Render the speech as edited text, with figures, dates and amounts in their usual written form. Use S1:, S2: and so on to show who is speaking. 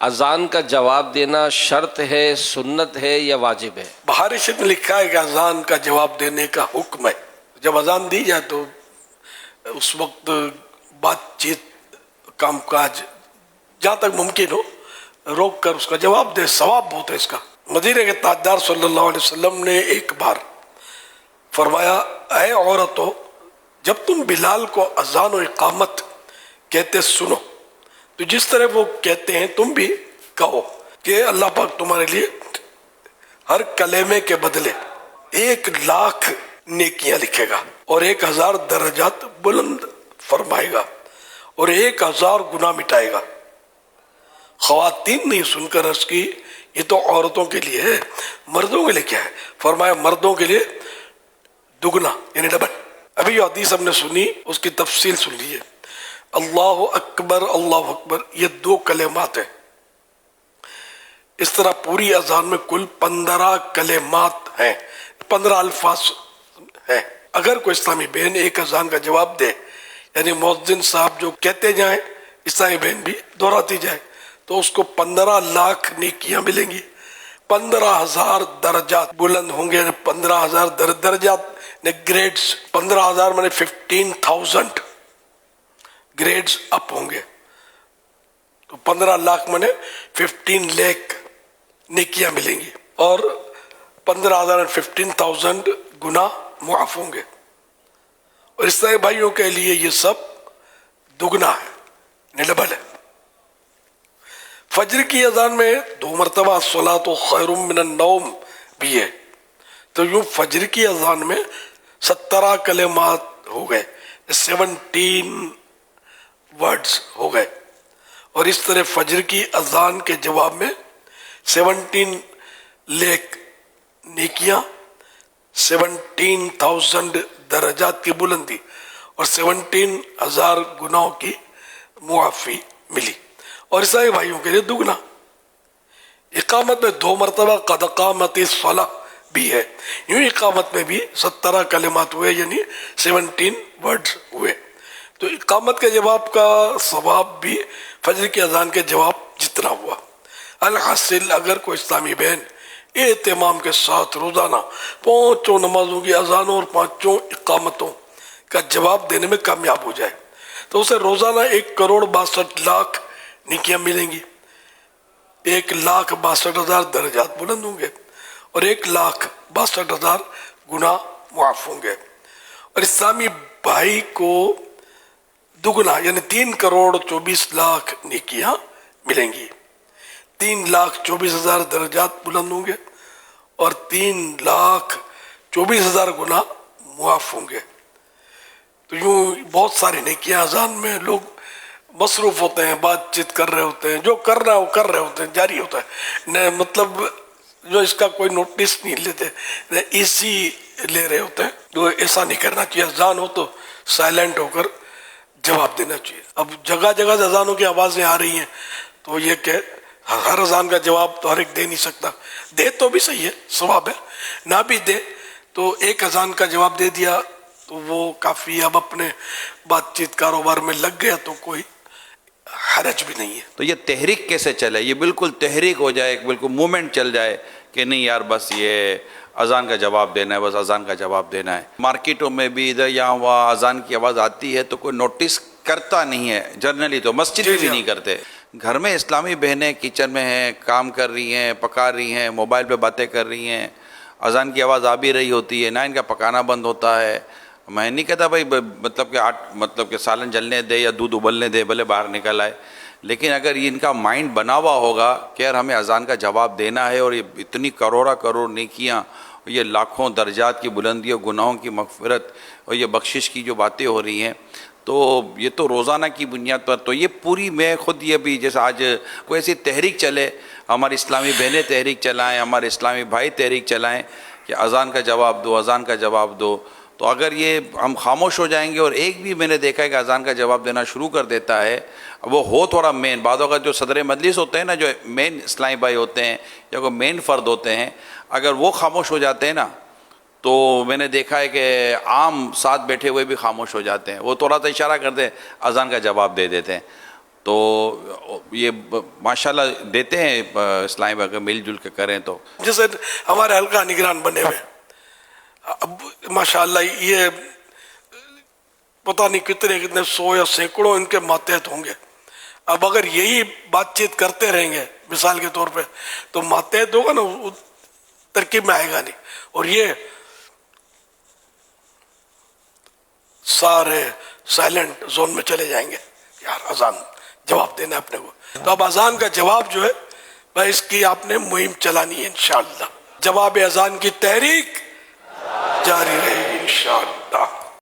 S1: اذان کا جواب دینا شرط ہے، سنت ہے یا واجب ہے؟
S2: بہار شریف میں لکھا ہے کہ اذان کا جواب دینے کا حکم ہے۔ جب اذان دی جائے تو اس وقت بات چیت، کام کاج جہاں تک ممکن ہو روک کر اس کا جواب دے، ثواب بہت ہے اس کا۔ مدینے کے تاجدار صلی اللہ علیہ وسلم نے ایک بار فرمایا، اے عورتوں، جب تم بلال کو اذان و اقامت کہتے سنو تو جس طرح وہ کہتے ہیں تم بھی کہو کہ اللہ پاک تمہارے لیے ہر کلمے کے بدلے 1,00,000 نیکیاں لکھے گا اور 1,000 درجات بلند فرمائے گا اور 1,000 گناہ مٹائے گا۔ خواتین نے سن کر عرض کی، یہ تو عورتوں کے لیے ہے، مردوں کے لیے کیا ہے؟ فرمایا مردوں کے لیے دگنا یعنی ڈبل۔ ابھی جو حدیث ہم نے سنی اس کی تفصیل سن لیجیے۔ اللہ اکبر اللہ اکبر یہ 2 کلمات ہیں۔ اس طرح پوری اذان میں کل 15 کلمات ہیں، 15 الفاظ ہیں۔ اگر کوئی اسلامی بہن ایک اذان کا جواب دے، یعنی مؤذن صاحب جو کہتے جائیں اسلامی بہن بھی دہراتی جائے، تو اس کو 15,00,000 نیکیاں ملیں گی، 15,000 درجات بلند ہوں گے۔ 15,000 درجات نے گریڈز، 15,000 میں 15,000 گریڈز اپ ہوں گے، تو 15,00,000 میں 15 لاکھ نیکیاں ملیں گی اور 15,000 اور 15,000 گناہ معاف ہوں گے۔ اور اس طرح بھائیوں کے لیے یہ سب دگنا ہے، ڈبل ہے۔ فجر کی اذان میں 2 مرتبہ الصلاۃ خیر من النوم بھی ہے، تو یوں فجر کی اذان میں 17 کلمات ہو گئے، 17 ورڈز ہو گئے۔ اور اس طرح فجر کی اذان کے جواب میں 17 لاکھ نیکیاں، 17,000 درجات کی بلندی اور 17,000 گناہوں کی معافی ملی۔ اور عیسائی بھائیوں کے لیے دگنا۔ اقامت میں 2 مرتبہ قد قامت الصلاۃ بھی ہے، یوں اقامت میں بھی 17 کلمات ہوئے، یعنی 17 ورڈز ہوئے۔ تو اقامت کے جواب کا ثواب بھی فجر کی اذان کے جواب جتنا ہوا۔ الحاصل اگر کوئی اسلامی بہن اہتمام کے ساتھ روزانہ 5 نمازوں کی اذانوں اور 5 اقامتوں کا جواب دینے میں کامیاب ہو جائے تو اسے روزانہ 1,62,00,000 نیکیاں ملیں گی، 1,62,000 درجات بلند ہوں گے اور 1,62,000 گناہ معاف ہوں گے۔ اور اسلامی بھائی کو دگنا یعنی 3,24,00,000 نیکیاں ملیں گی، 3,24,000 درجات بلند ہوں گے اور 3,24,000 گناہ معاف ہوں گے۔ تو یوں بہت ساری نیکیاں اذان میں لوگ مصروف ہوتے ہیں، بات چیت کر رہے ہوتے ہیں، جو کر رہا ہے وہ کر رہے ہوتے ہیں، جاری ہوتا ہے، مطلب جو اس کا کوئی نوٹس نہیں لیتے، ایزی لے رہے ہوتے ہیں۔ جو ایسا نہیں کرنا چاہیے، اذان ہو تو سائلنٹ ہو کر جواب دینا چاہیے۔ اب جگہ جگہ سے اذانوں کی آوازیں آ رہی ہیں، تو یہ کہ ہر اذان کا جواب تو ہر ایک دے نہیں سکتا، دے تو بھی صحیح ہے، ثواب ہے، نہ بھی دے تو ایک اذان کا جواب دے دیا تو وہ کافی۔ اب اپنے بات چیت کاروبار میں لگ گیا تو کوئی حرج بھی نہیں ہے۔
S3: تو یہ تحریک کیسے چلے؟ یہ بالکل تحریک ہو جائے، بالکل مومنٹ چل جائے کہ نہیں یار بس یہ اذان کا جواب دینا ہے، بس اذان کا جواب دینا ہے۔ مارکیٹوں میں بھی ادھر یہاں وہاں اذان کی آواز آتی ہے تو کوئی نوٹس کرتا نہیں ہے، جنرلی تو مسجد میں بھی نہیں کرتے۔ گھر میں اسلامی بہنیں کچن میں ہیں، کام کر رہی ہیں، پکا رہی ہیں، موبائل پہ باتیں کر رہی ہیں، اذان کی آواز آ بھی رہی ہوتی ہے، نہ ان کا پکانا بند ہوتا ہے۔ میں نہیں کہتا بھائی مطلب کہ سالن جلنے دے یا دودھ ابلنے دے، بھلے باہر نکل آئے، لیکن اگر ان کا مائنڈ بنا ہوا ہوگا کہ یار ہمیں اذان کا جواب دینا ہے اور یہ اتنی کروڑ نیکیاں، یہ لاکھوں درجات کی بلندی اور گناہوں کی مغفرت اور یہ بخشش کی جو باتیں ہو رہی ہیں، تو یہ تو روزانہ کی بنیاد پر، تو یہ پوری میں خود یہ بھی جیسے آج کوئی ایسی تحریک چلے، ہماری اسلامی بہنیں تحریک چلائیں، ہمارے اسلامی بھائی تحریک چلائیں کہ اذان کا جواب دو، اذان کا جواب دو، تو اگر یہ ہم خاموش ہو جائیں گے اور ایک بھی میں نے دیکھا ہے کہ اذان کا جواب دینا شروع کر دیتا ہے، وہ ہو تھوڑا مین، بعض اوقات جو صدر مجلس ہوتے ہیں نا، جو مین اسلامی بھائی ہوتے ہیں یا کوئی مین فرد ہوتے ہیں، اگر وہ خاموش ہو جاتے ہیں نا تو میں نے دیکھا ہے کہ عام ساتھ بیٹھے ہوئے بھی خاموش ہو جاتے ہیں، وہ تھوڑا سا اشارہ کرتے ہیں، اذان کا جواب دے دیتے ہیں۔ تو یہ ماشاءاللہ دیتے ہیں اسلام اگر مل جل کے کریں تو.
S2: جیسے ہمارے حلقہ نگران بنے ہوئے، اب ماشاءاللہ یہ پتہ نہیں کتنے 100 یا سینکڑوں ان کے ماتحت ہوں گے. اب اگر یہی بات چیت کرتے رہیں گے مثال کے طور پہ تو ماتحت ہوگا نا، ترکیب میں آئے گا نہیں. اور یہ سارے سائلنٹ زون میں چلے جائیں گے، یار اذان جواب دینا اپنے کو. تو اب اذان کا جواب جو ہے بھائی اس کی آپ نے مہم چلانی ہے انشاءاللہ. جواب اذان کی تحریک جاری رہے گی انشاءاللہ.